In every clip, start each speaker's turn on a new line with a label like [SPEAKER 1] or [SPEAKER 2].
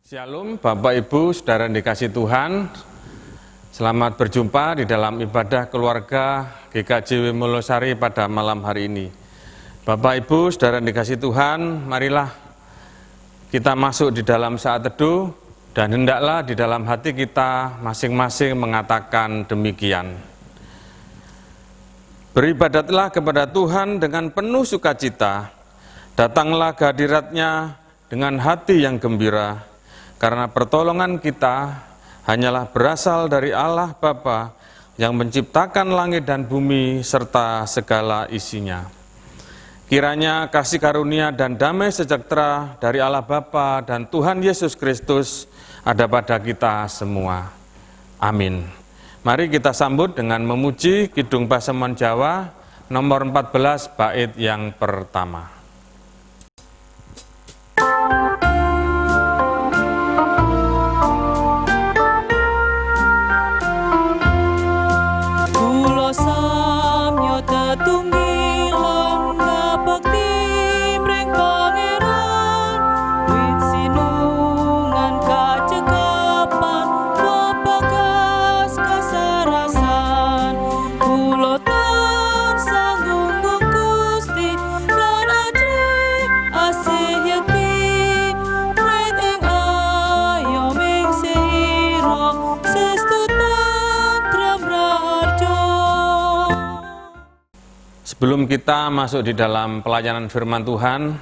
[SPEAKER 1] Shalom Bapak Ibu, Saudara yang dikasihi Tuhan. Selamat berjumpa di dalam ibadah keluarga GKJ Mulosari pada malam hari ini. Bapak Ibu, Saudara yang dikasihi Tuhan, marilah kita masuk di dalam saat teduh dan hendaklah di dalam hati kita masing-masing mengatakan demikian. Beribadatlah kepada Tuhan dengan penuh sukacita, datanglah ke hadirat-Nya dengan hati yang gembira, karena pertolongan kita hanyalah berasal dari Allah Bapa yang menciptakan langit dan bumi serta segala isinya. Kiranya kasih karunia dan damai sejahtera dari Allah Bapa dan Tuhan Yesus Kristus ada pada kita semua. Amin. Mari kita sambut dengan memuji Kidung Pasemon Jawa nomor 14 bait yang pertama. Sebelum kita masuk di dalam pelayanan firman Tuhan,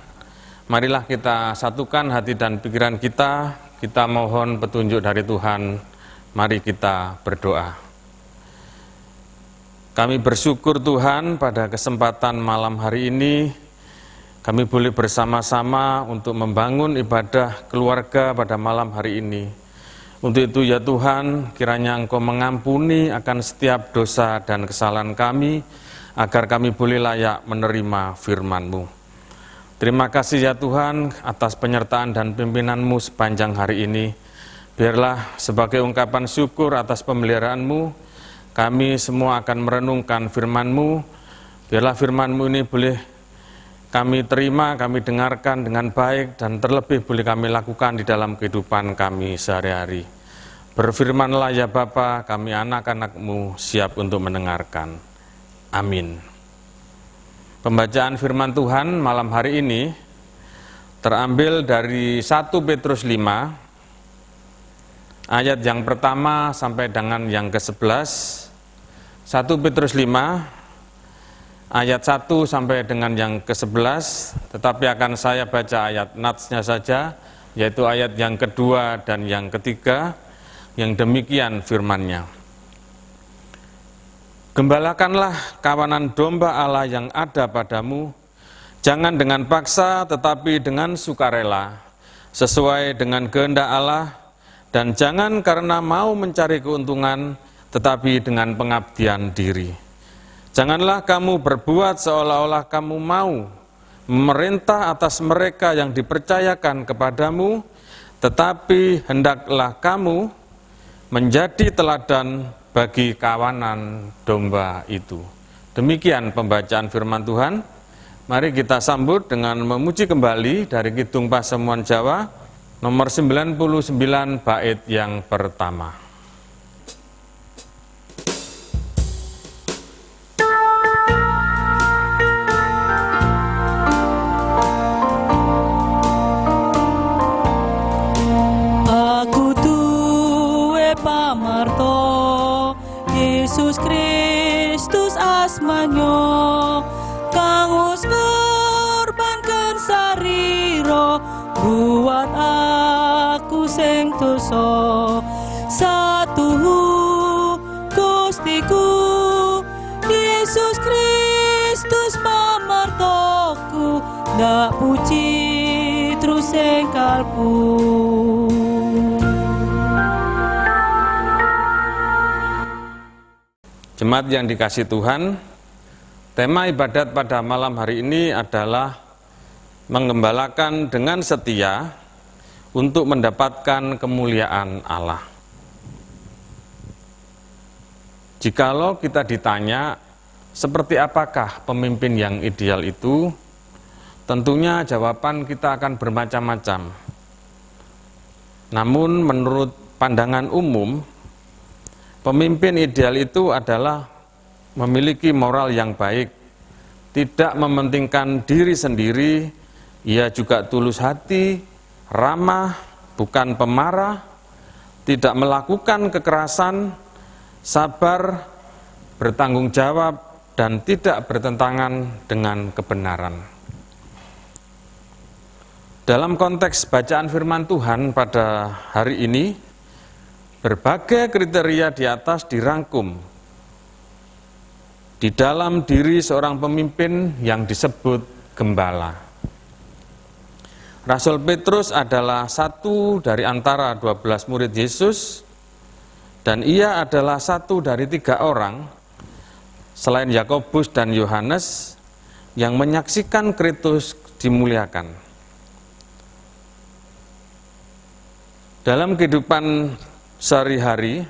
[SPEAKER 1] marilah kita satukan hati dan pikiran kita mohon petunjuk dari Tuhan. Mari kita berdoa. Kami bersyukur Tuhan pada kesempatan malam hari ini, kami boleh bersama-sama untuk membangun ibadah keluarga pada malam hari ini. Untuk itu ya Tuhan, kiranya Engkau mengampuni akan setiap dosa dan kesalahan kami, agar kami boleh layak menerima firman-Mu. Terima kasih ya Tuhan atas penyertaan dan pimpinan-Mu sepanjang hari ini. Biarlah sebagai ungkapan syukur atas pemeliharaan-Mu, kami semua akan merenungkan firman-Mu. Biarlah firman-Mu ini boleh kami terima, kami dengarkan dengan baik, dan terlebih boleh kami lakukan di dalam kehidupan kami sehari-hari. Berfirmanlah ya Bapa, kami anak-anak-Mu siap untuk mendengarkan. Amin. Pembacaan firman Tuhan malam hari ini terambil dari 1 Petrus 5 ayat yang pertama sampai dengan yang ke-11. 1 Petrus 5 ayat 1 sampai dengan yang ke-11, tetapi akan saya baca ayat natsnya saja, yaitu ayat yang kedua dan yang ketiga, yang demikian firman-Nya. Gembalakanlah kawanan domba Allah yang ada padamu, jangan dengan paksa tetapi dengan sukarela, sesuai dengan kehendak Allah, dan jangan karena mau mencari keuntungan tetapi dengan pengabdian diri. Janganlah kamu berbuat seolah-olah kamu mau memerintah atas mereka yang dipercayakan kepadamu, tetapi hendaklah kamu menjadi teladan bagi kawanan domba itu. Demikian pembacaan firman Tuhan. Mari kita sambut dengan memuji kembali dari Kidung Pasemon Jawa nomor 99 bait yang pertama.
[SPEAKER 2] Aku duwe pamarto Yesus Kristus asmanyo, kang wis ngorbankan sariro buat aku sing dosa. Satuhu Gustiku Yesus Kristus pamartoku, ndak puji terus sing kalbu.
[SPEAKER 1] Jemaat yang dikasihi Tuhan, tema ibadat pada malam hari ini adalah menggembalakan dengan setia untuk mendapatkan kemuliaan Allah. Jikalau kita ditanya, seperti apakah pemimpin yang ideal itu? Tentunya jawaban kita akan bermacam-macam. Namun menurut pandangan umum, pemimpin ideal itu adalah memiliki moral yang baik, tidak mementingkan diri sendiri, ia juga tulus hati, ramah, bukan pemarah, tidak melakukan kekerasan, sabar, bertanggung jawab, dan tidak bertentangan dengan kebenaran. Dalam konteks bacaan firman Tuhan pada hari ini, berbagai kriteria di atas dirangkum di dalam diri seorang pemimpin yang disebut gembala. Rasul Petrus adalah satu dari antara 12 murid Yesus, dan ia adalah satu dari 3 orang, selain Yakobus dan Yohanes, yang menyaksikan Kristus dimuliakan. Dalam kehidupan sehari-hari,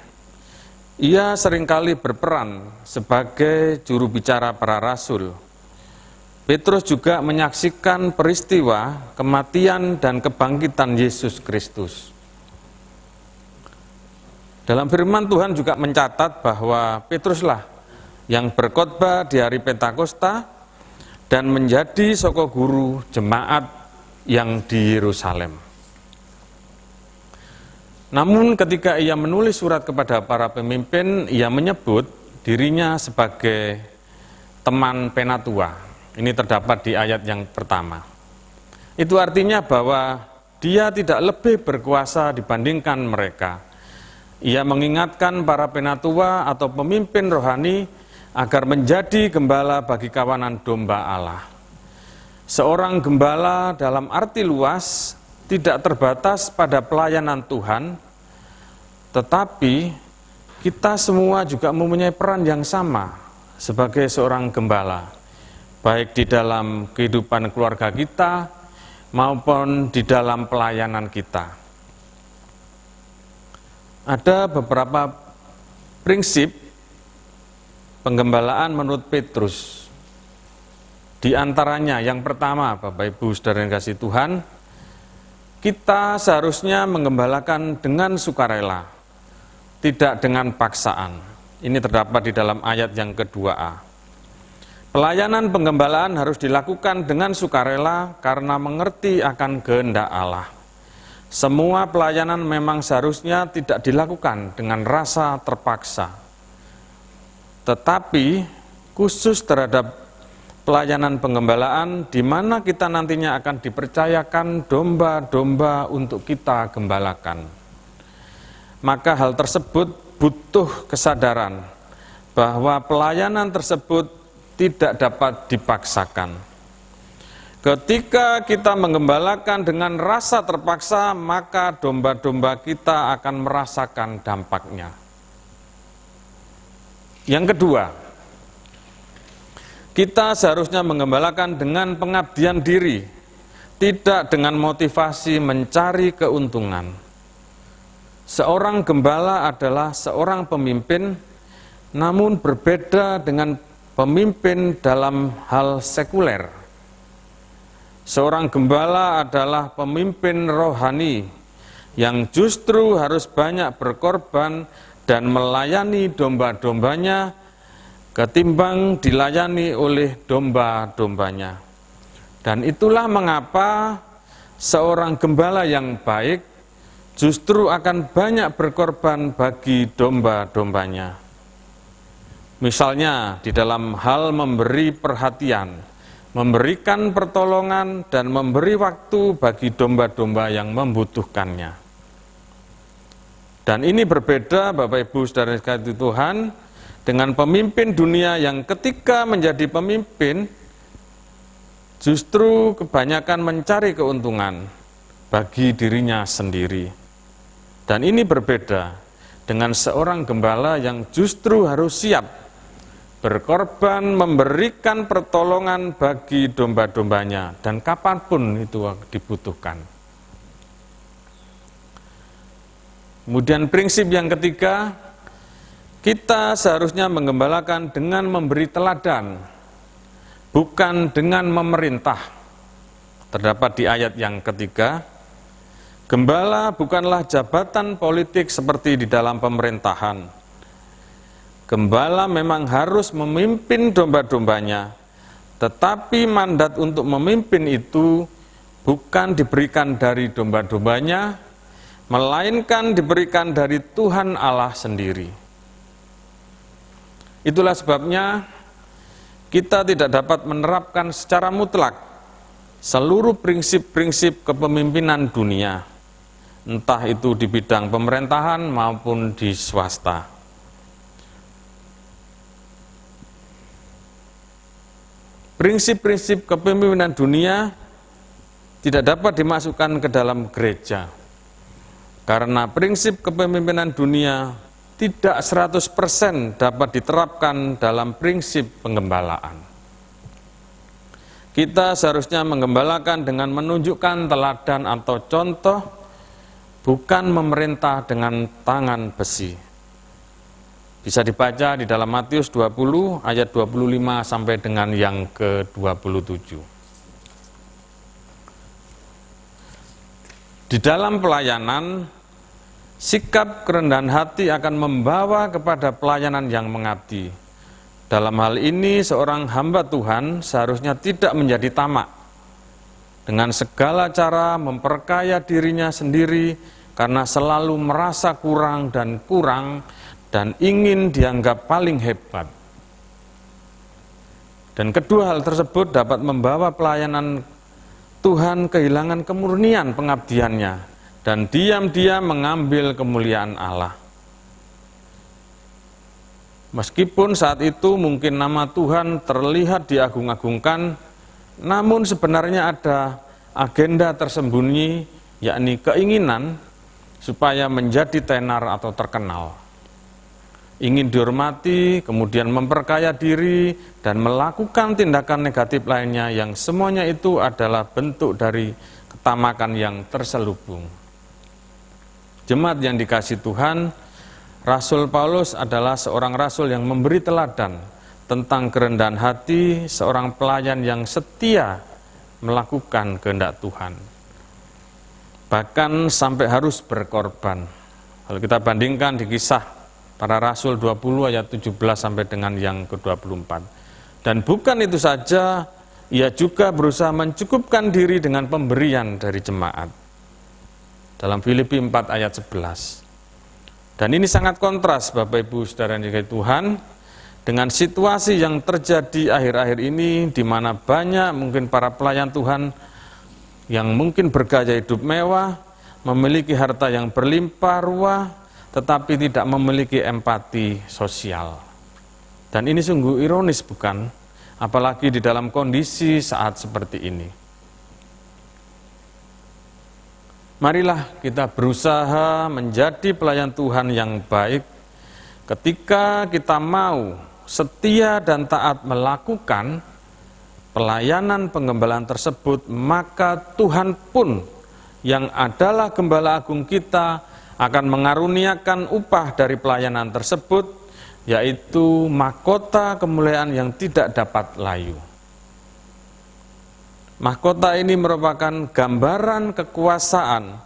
[SPEAKER 1] ia seringkali berperan sebagai juru bicara para rasul. Petrus juga menyaksikan peristiwa kematian dan kebangkitan Yesus Kristus. Dalam firman Tuhan juga mencatat bahwa Petruslah yang berkhotbah di hari Pentakosta dan menjadi soko guru jemaat yang di Yerusalem. Namun ketika ia menulis surat kepada para pemimpin, ia menyebut dirinya sebagai teman penatua. Ini terdapat di ayat yang pertama. Itu artinya bahwa dia tidak lebih berkuasa dibandingkan mereka. Ia mengingatkan para penatua atau pemimpin rohani agar menjadi gembala bagi kawanan domba Allah. Seorang gembala dalam arti luas tidak terbatas pada pelayanan Tuhan, tetapi kita semua juga mempunyai peran yang sama sebagai seorang gembala, baik di dalam kehidupan keluarga kita maupun di dalam pelayanan kita. Ada beberapa prinsip penggembalaan menurut Petrus. Di antaranya yang pertama, Bapak Ibu Saudara yang kasih Tuhan, kita seharusnya menggembalakan dengan sukarela, tidak dengan paksaan. Ini terdapat di dalam ayat yang kedua A. Pelayanan penggembalaan harus dilakukan dengan sukarela karena mengerti akan kehendak Allah. Semua pelayanan memang seharusnya tidak dilakukan dengan rasa terpaksa. Tetapi khusus terhadap pelayanan penggembalaan di mana kita nantinya akan dipercayakan domba-domba untuk kita gembalakan. Maka hal tersebut butuh kesadaran bahwa pelayanan tersebut tidak dapat dipaksakan. Ketika kita menggembalakan dengan rasa terpaksa, maka domba-domba kita akan merasakan dampaknya. Yang kedua, kita seharusnya menggembalakan dengan pengabdian diri, tidak dengan motivasi mencari keuntungan. Seorang gembala adalah seorang pemimpin, namun berbeda dengan pemimpin dalam hal sekuler. Seorang gembala adalah pemimpin rohani yang justru harus banyak berkorban dan melayani domba-dombanya ketimbang dilayani oleh domba-dombanya. Dan itulah mengapa seorang gembala yang baik justru akan banyak berkorban bagi domba-dombanya. Misalnya di dalam hal memberi perhatian, memberikan pertolongan, dan memberi waktu bagi domba-domba yang membutuhkannya. Dan ini berbeda, Bapak Ibu Saudara sekalian Tuhan, dengan pemimpin dunia yang ketika menjadi pemimpin justru kebanyakan mencari keuntungan bagi dirinya sendiri. Dan ini berbeda dengan seorang gembala yang justru harus siap berkorban, memberikan pertolongan bagi domba-dombanya dan kapanpun itu dibutuhkan. Kemudian prinsip yang ketiga, kita seharusnya menggembalakan dengan memberi teladan, bukan dengan memerintah. Terdapat di ayat yang ketiga, Gembala bukanlah jabatan politik seperti di dalam pemerintahan. Gembala memang harus memimpin domba-dombanya, tetapi mandat untuk memimpin itu bukan diberikan dari domba-dombanya, melainkan diberikan dari Tuhan Allah sendiri. Itulah sebabnya kita tidak dapat menerapkan secara mutlak seluruh prinsip-prinsip kepemimpinan dunia, entah itu di bidang pemerintahan maupun di swasta. Prinsip-prinsip kepemimpinan dunia tidak dapat dimasukkan ke dalam gereja, karena prinsip kepemimpinan dunia tidak 100% dapat diterapkan dalam prinsip penggembalaan. Kita seharusnya menggembalakan dengan menunjukkan teladan atau contoh, bukan memerintah dengan tangan besi. Bisa dibaca di dalam Matius 20 ayat 25 sampai dengan yang ke-27. Di dalam pelayanan, sikap kerendahan hati akan membawa kepada pelayanan yang mengabdi. Dalam hal ini, seorang hamba Tuhan seharusnya tidak menjadi tamak, dengan segala cara memperkaya dirinya sendiri karena selalu merasa kurang dan ingin dianggap paling hebat. Dan kedua hal tersebut dapat membawa pelayanan Tuhan kehilangan kemurnian pengabdiannya dan diam-diam mengambil kemuliaan Allah. Meskipun saat itu mungkin nama Tuhan terlihat diagung-agungkan, namun sebenarnya ada agenda tersembunyi, yakni keinginan supaya menjadi tenar atau terkenal. Ingin dihormati, kemudian memperkaya diri, dan melakukan tindakan negatif lainnya yang semuanya itu adalah bentuk dari ketamakan yang terselubung. Jemaat yang dikasihi Tuhan, Rasul Paulus adalah seorang rasul yang memberi teladan tentang kerendahan hati seorang pelayan yang setia melakukan kehendak Tuhan. Bahkan sampai harus berkorban. Kalau kita bandingkan di Kisah Para Rasul 20 ayat 17 sampai dengan yang ke-24. Dan bukan itu saja, ia juga berusaha mencukupkan diri dengan pemberian dari jemaat. Dalam Filipi 4 ayat 11. Dan ini sangat kontras, Bapak Ibu Saudara yang dikasihi Tuhan, dengan situasi yang terjadi akhir-akhir ini, di mana banyak mungkin para pelayan Tuhan yang mungkin bergaya hidup mewah, memiliki harta yang berlimpah ruah, tetapi tidak memiliki empati sosial. Dan ini sungguh ironis, bukan? Apalagi di dalam kondisi saat seperti ini. Marilah kita berusaha menjadi pelayan Tuhan yang baik. Ketika kita mau setia dan taat melakukan pelayanan penggembalaan tersebut, maka Tuhan pun yang adalah Gembala Agung kita akan mengaruniakan upah dari pelayanan tersebut, yaitu mahkota kemuliaan yang tidak dapat layu. Mahkota ini merupakan gambaran kekuasaan,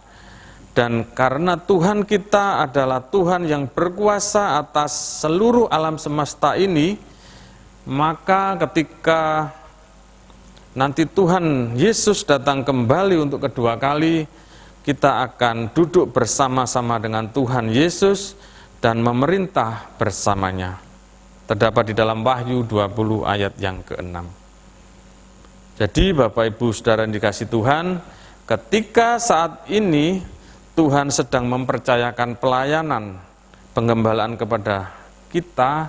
[SPEAKER 1] dan karena Tuhan kita adalah Tuhan yang berkuasa atas seluruh alam semesta ini, maka ketika nanti Tuhan Yesus datang kembali untuk kedua kali, kita akan duduk bersama-sama dengan Tuhan Yesus dan memerintah bersamanya. Terdapat di dalam Wahyu 20 ayat yang ke-6. Jadi Bapak Ibu Saudara yang dikasihi Tuhan, ketika saat ini Tuhan sedang mempercayakan pelayanan penggembalaan kepada kita,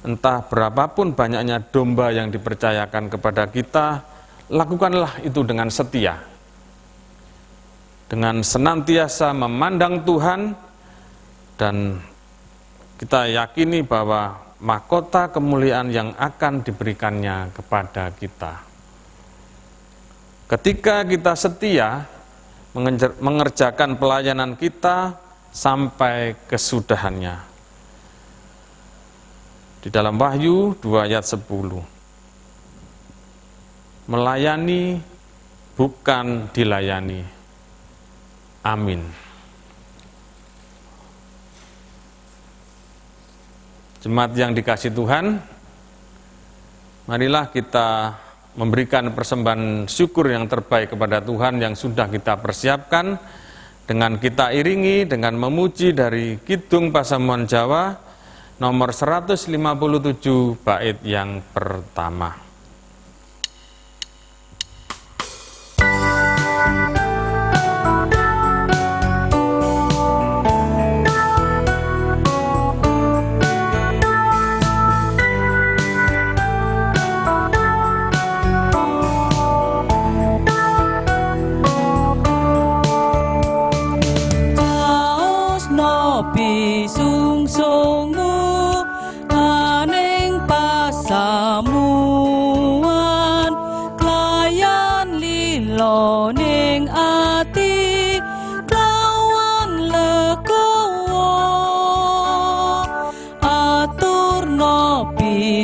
[SPEAKER 1] entah berapapun banyaknya domba yang dipercayakan kepada kita, lakukanlah itu dengan setia, dengan senantiasa memandang Tuhan, dan kita yakini bahwa mahkota kemuliaan yang akan diberikannya kepada kita. Ketika kita setia mengerjakan pelayanan kita sampai kesudahannya. Di dalam Wahyu 2 ayat 10. Melayani bukan dilayani. Amin. Jemaat yang dikasihi Tuhan, marilah kita memberikan persembahan syukur yang terbaik kepada Tuhan yang sudah kita persiapkan dengan kita iringi dengan memuji dari Kidung Pasamuan Jawa nomor 157 bait yang pertama.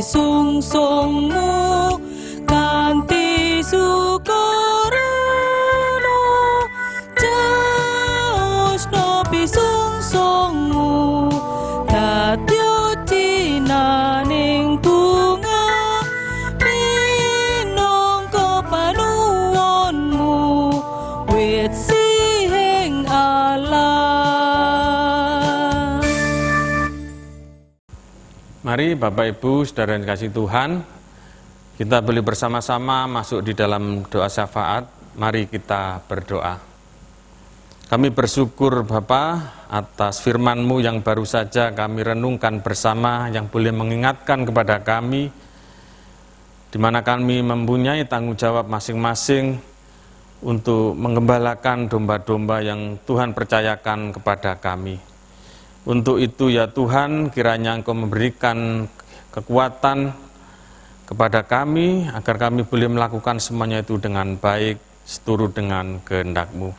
[SPEAKER 2] Sungsungmu kanthi sukarana jaosno pisungsungmu dadya cinaning bunga minangka panuwunmu wit sihing Allah.
[SPEAKER 1] Mari Bapak Ibu, Saudara yang dikasihi Tuhan, kita boleh bersama-sama masuk di dalam doa syafaat. Mari kita berdoa. Kami bersyukur Bapa atas firman-Mu yang baru saja kami renungkan bersama, yang boleh mengingatkan kepada kami, di mana kami mempunyai tanggung jawab masing-masing untuk menggembalakan domba-domba yang Tuhan percayakan kepada kami. Untuk itu ya Tuhan, kiranya Engkau memberikan kekuatan kepada kami, agar kami boleh melakukan semuanya itu dengan baik, seturut dengan kehendak-Mu.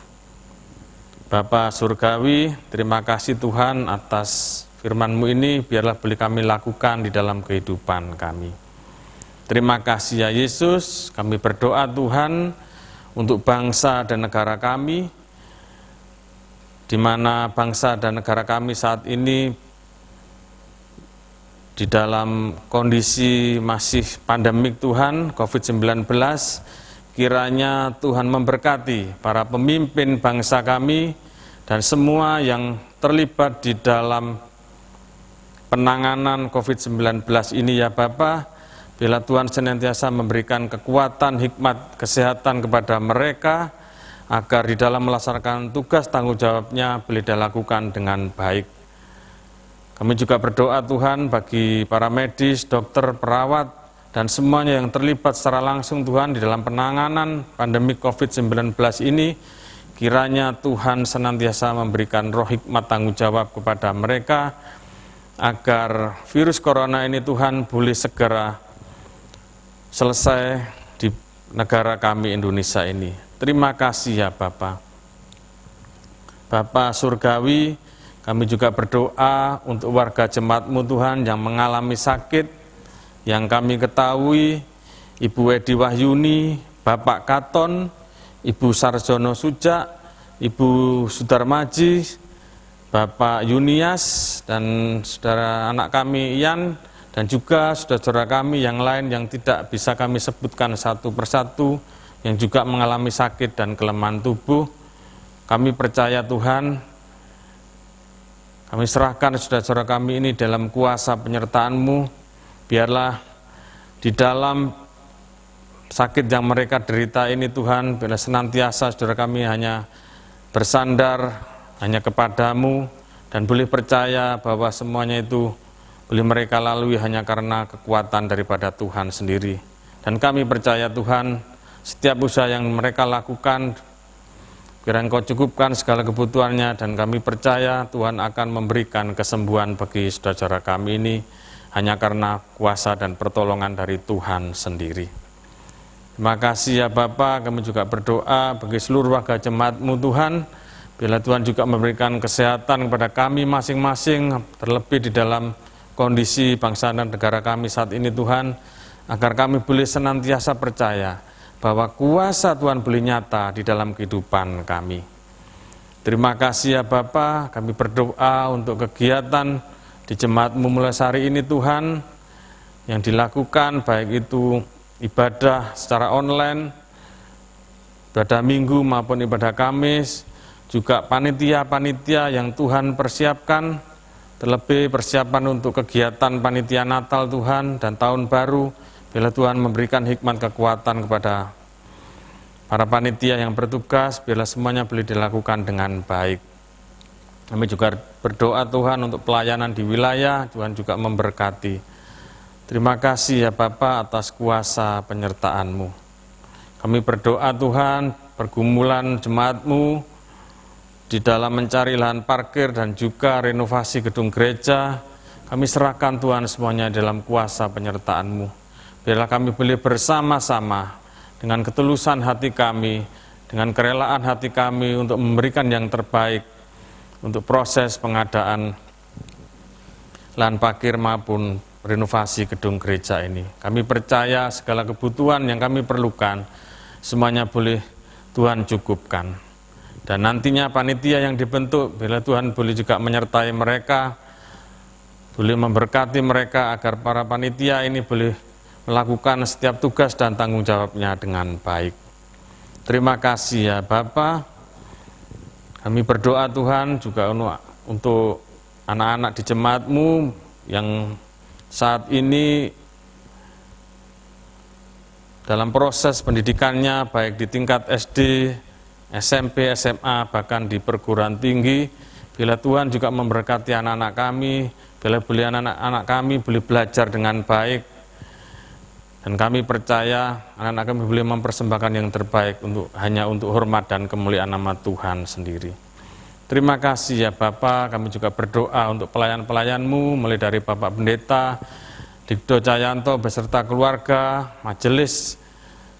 [SPEAKER 1] Bapa Surgawi, terima kasih Tuhan atas firman-Mu ini, biarlah boleh kami lakukan di dalam kehidupan kami. Terima kasih ya Yesus, kami berdoa Tuhan untuk bangsa dan negara kami, di mana bangsa dan negara kami saat ini di dalam kondisi masih pandemik Tuhan, COVID-19, kiranya Tuhan memberkati para pemimpin bangsa kami dan semua yang terlibat di dalam penanganan COVID-19 ini ya Bapa. Bila Tuhan senantiasa memberikan kekuatan, hikmat, kesehatan kepada mereka, agar di dalam melaksanakan tugas tanggung jawabnya boleh dilakukan dengan baik. Kami juga berdoa Tuhan bagi para medis, dokter, perawat, dan semuanya yang terlibat secara langsung Tuhan di dalam penanganan pandemi COVID-19 ini, kiranya Tuhan senantiasa memberikan roh hikmat tanggung jawab kepada mereka, agar virus corona ini Tuhan boleh segera selesai di negara kami Indonesia ini. Terima kasih ya Bapa. Bapa Surgawi, kami juga berdoa untuk warga jemaat-Mu Tuhan yang mengalami sakit, yang kami ketahui, Ibu Edi Wahyuni, Bapak Katon, Ibu Sarjono Sujak, Ibu Sudarmaji, Bapak Yunias, dan saudara anak kami Ian, dan juga saudara-saudara kami yang lain yang tidak bisa kami sebutkan satu persatu, yang juga mengalami sakit dan kelemahan tubuh. Kami percaya Tuhan, kami serahkan saudara-saudara kami ini dalam kuasa penyertaan-Mu. Biarlah di dalam sakit yang mereka derita ini Tuhan, biarlah senantiasa saudara kami hanya bersandar hanya kepada-Mu, dan boleh percaya bahwa semuanya itu boleh mereka lalui hanya karena kekuatan daripada Tuhan sendiri. Dan kami percaya Tuhan, setiap usaha yang mereka lakukan, kiranya Engkau cukupkan segala kebutuhannya, dan kami percaya Tuhan akan memberikan kesembuhan bagi saudara-saudara kami ini, hanya karena kuasa dan pertolongan dari Tuhan sendiri. Terima kasih ya Bapa, kami juga berdoa bagi seluruh warga jemaat-Mu Tuhan, bila Tuhan juga memberikan kesehatan kepada kami masing-masing, terlebih di dalam kondisi bangsa dan negara kami saat ini Tuhan, agar kami boleh senantiasa percaya bahwa kuasa Tuhan boleh nyata di dalam kehidupan kami. Terima kasih ya Bapa, kami berdoa untuk kegiatan di jemaat-Mu mulai hari ini Tuhan, yang dilakukan baik itu ibadah secara online, ibadah Minggu maupun ibadah Kamis, juga panitia-panitia yang Tuhan persiapkan, terlebih persiapan untuk kegiatan panitia Natal Tuhan dan Tahun Baru, bila Tuhan memberikan hikmat kekuatan kepada para panitia yang bertugas, bila semuanya boleh dilakukan dengan baik. Kami juga berdoa Tuhan untuk pelayanan di wilayah, Tuhan juga memberkati. Terima kasih ya Bapa atas kuasa penyertaan-Mu. Kami berdoa Tuhan, pergumulan jemaat-Mu di dalam mencari lahan parkir dan juga renovasi gedung gereja, kami serahkan Tuhan semuanya dalam kuasa penyertaan-Mu. Biarlah kami boleh bersama-sama dengan ketulusan hati kami, dengan kerelaan hati kami untuk memberikan yang terbaik untuk proses pengadaan lahan parkir maupun renovasi gedung gereja ini. Kami percaya segala kebutuhan yang kami perlukan, semuanya boleh Tuhan cukupkan. Dan nantinya panitia yang dibentuk, bila Tuhan boleh juga menyertai mereka, boleh memberkati mereka agar para panitia ini boleh melakukan setiap tugas dan tanggung jawabnya dengan baik. Terima kasih ya Bapa. Kami berdoa Tuhan juga untuk anak-anak di jemaat-Mu yang saat ini dalam proses pendidikannya, baik di tingkat SD, SMP, SMA, bahkan di perguruan tinggi, bila Tuhan juga memberkati anak-anak kami, bila boleh anak-anak kami boleh belajar dengan baik, dan kami percaya anak-anak kami boleh mempersembahkan yang terbaik hanya untuk hormat dan kemuliaan nama Tuhan sendiri. Terima kasih ya Bapa, kami juga berdoa untuk pelayan-pelayan-Mu, mulai dari Bapak Pendeta Dikdo Cayanto beserta keluarga, majelis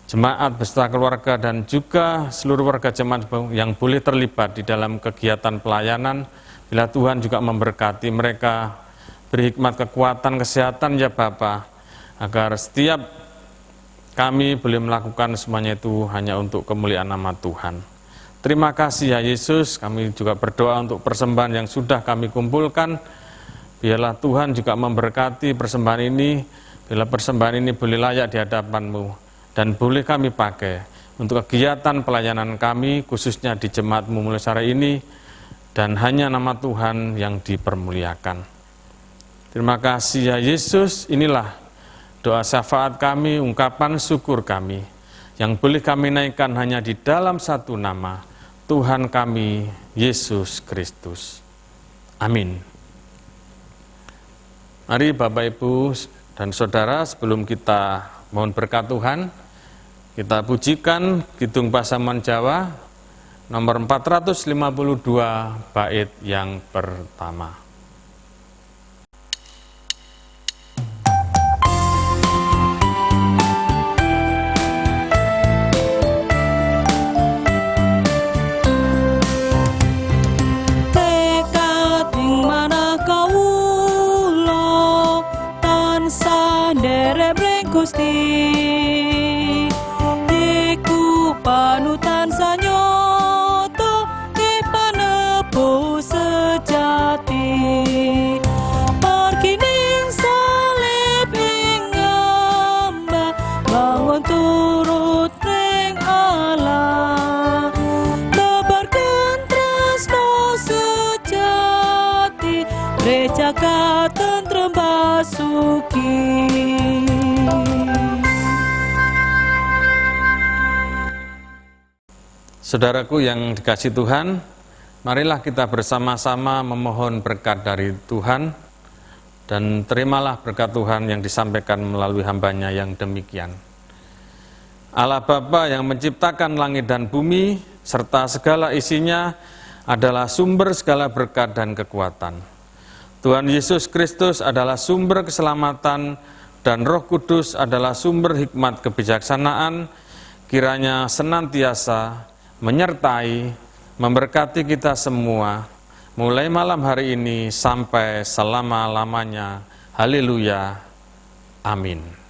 [SPEAKER 1] jemaat beserta keluarga, dan juga seluruh warga jemaat yang boleh terlibat di dalam kegiatan pelayanan. Bila Tuhan juga memberkati mereka, beri hikmat kekuatan kesehatan ya Bapa, agar setiap kami boleh melakukan semuanya itu hanya untuk kemuliaan nama Tuhan. Terima kasih ya Yesus, kami juga berdoa untuk persembahan yang sudah kami kumpulkan. Biarlah Tuhan juga memberkati persembahan ini, bila persembahan ini boleh layak di hadapan-Mu, dan boleh kami pakai untuk kegiatan pelayanan kami, khususnya di jemaat-Mu mulai hari ini, dan hanya nama Tuhan yang dipermuliakan. Terima kasih ya Yesus, inilah doa syafaat kami, ungkapan syukur kami, yang boleh kami naikkan hanya di dalam satu nama, Tuhan kami, Yesus Kristus. Amin. Mari Bapak, Ibu, dan Saudara, sebelum kita mohon berkat Tuhan, kita pujikan Kidung Pasaman Jawa nomor 452 bait yang pertama.
[SPEAKER 2] Gusti iku panutan sanyoto ipanepo sejati margining salib ing amba bangun turut ning Allah tebarkan tresno sejati gereja katentrem basuki.
[SPEAKER 1] Saudaraku yang dikasihi Tuhan, marilah kita bersama-sama memohon berkat dari Tuhan, dan terimalah berkat Tuhan yang disampaikan melalui hamba-Nya yang demikian. Allah Bapa yang menciptakan langit dan bumi, serta segala isinya, adalah sumber segala berkat dan kekuatan. Tuhan Yesus Kristus adalah sumber keselamatan, dan Roh Kudus adalah sumber hikmat kebijaksanaan, kiranya senantiasa menyertai, memberkati kita semua, mulai malam hari ini sampai selama-lamanya. Haleluya. Amin.